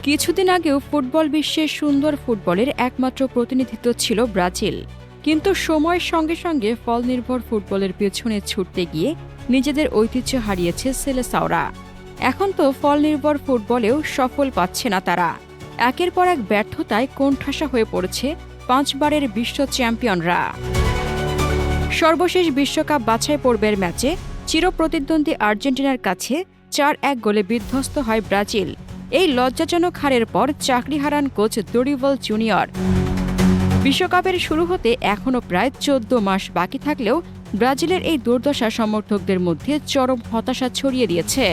কিছুদিন আগেও ফুটবল বিশ্বের সুন্দর ফুটবলের একমাত্র প্রতিনিধিত্ব ছিল ব্রাজিল। কিন্তু সময়ের সঙ্গে সঙ্গে ফল নির্ভর ফুটবলের পেছনে ছুটতে গিয়ে নিজেদের ঐতিহ্য হারিয়েছে সেলেসাওরা। এখন তো ফল নির্ভর ফুটবলেও সফল পাচ্ছে না তারা। একের পর এক ব্যর্থতায় কোণঠাসা হয়ে পড়েছে 5 বারের বিশ্ব চ্যাম্পিয়নরা। সর্বশেষ বিশ্বকাপ বাছাই পর্বের ম্যাচে চিরপ্রতিদ্বন্দ্বী আর্জেন্টিনার কাছে 4-1 গোলে বিধ্বস্ত হয় ব্রাজিল। এই লজ্জাজনক হারের পর চাকরি হারান কোচ দোরিভাল জুনিয়র। বিশ্বকাপের শুরু হতে এখনও প্রায় 14 মাস বাকি থাকলেও ব্রাজিলের এই দুর্দশা সমর্থকদের মধ্যে চরম হতাশা ছড়িয়ে দিয়েছে।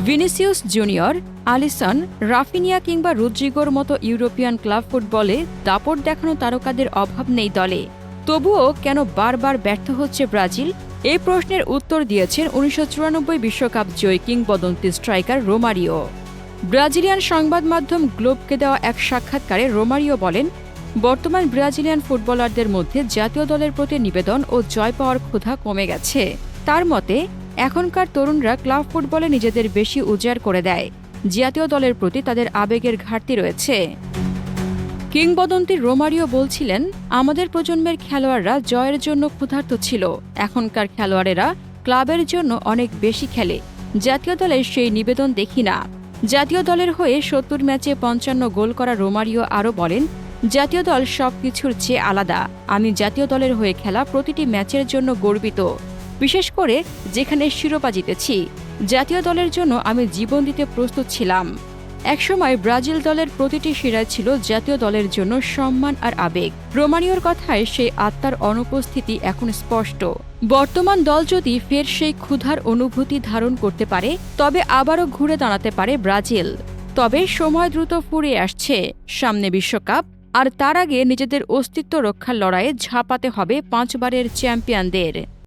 ভিনিসিয়াস জুনিয়র, আলিসন, রাফিনিয়া কিংবা রদ্রিগোর মতো ইউরোপিয়ান ক্লাব ফুটবলে দাপট দেখানো তারকাদের অভাব নেই দলে। তবুও কেন বারবার ব্যর্থ হচ্ছে ব্রাজিল? এই প্রশ্নের উত্তর দিয়েছেন 1994 বিশ্বকাপ জয়ী কিংবদন্তি স্ট্রাইকার রোমারিও। ব্রাজিলিয়ান সংবাদ মাধ্যম গ্লোবকে দেওয়া এক সাক্ষাৎকারে রোমারিও বলেন, বর্তমান ব্রাজিলিয়ান ফুটবলারদের মধ্যে জাতীয় দলের প্রতি নিবেদন ও জয় পাওয়ার ক্ষুধা কমে গেছে। তার মতে, এখনকার তরুণরা ক্লাব ফুটবলে নিজেদের বেশি উজাড় করে দেয়। জাতীয় দলের প্রতি তাদের আবেগের ঘাটতি রয়েছে। কিংবদন্তি রোমারিও বলছিলেন, আমাদের প্রজন্মের খেলোয়াড়রা জয়ের জন্য ক্ষুধার্ত ছিল। এখনকার খেলোয়াড়েরা ক্লাবের জন্য অনেক বেশি খেলে। জাতীয় দলের সেই নিবেদন দেখি না। জাতীয় দলের হয়ে 70 ম্যাচে 55 গোল করা রোমারিও আরও বলেন, জাতীয় দল সবকিছুর চেয়ে আলাদা। আমি জাতীয় দলের হয়ে খেলা প্রতিটি ম্যাচের জন্য গর্বিত, বিশেষ করে যেখানে শিরোপা জিতেছি। জাতীয় দলের জন্য আমি জীবন দিতে প্রস্তুত ছিলাম। একসময় ব্রাজিল দলের প্রতিটি শিরায় ছিল জাতীয় দলের জন্য সম্মান আর আবেগ। রোমারিওর কথায় সেই আত্মার অনুপস্থিতি এখন স্পষ্ট। বর্তমান দল যদি ফের সেই ক্ষুধার অনুভূতি ধারণ করতে পারে, তবে আবারও ঘুরে দাঁড়াতে পারে ব্রাজিল। তবে সময় দ্রুত ফুরিয়ে আসছে। সামনে বিশ্বকাপ, আর তার আগে নিজেদের অস্তিত্ব রক্ষার লড়াইয়ে ঝাঁপাতে হবে 5 বারের চ্যাম্পিয়নদের।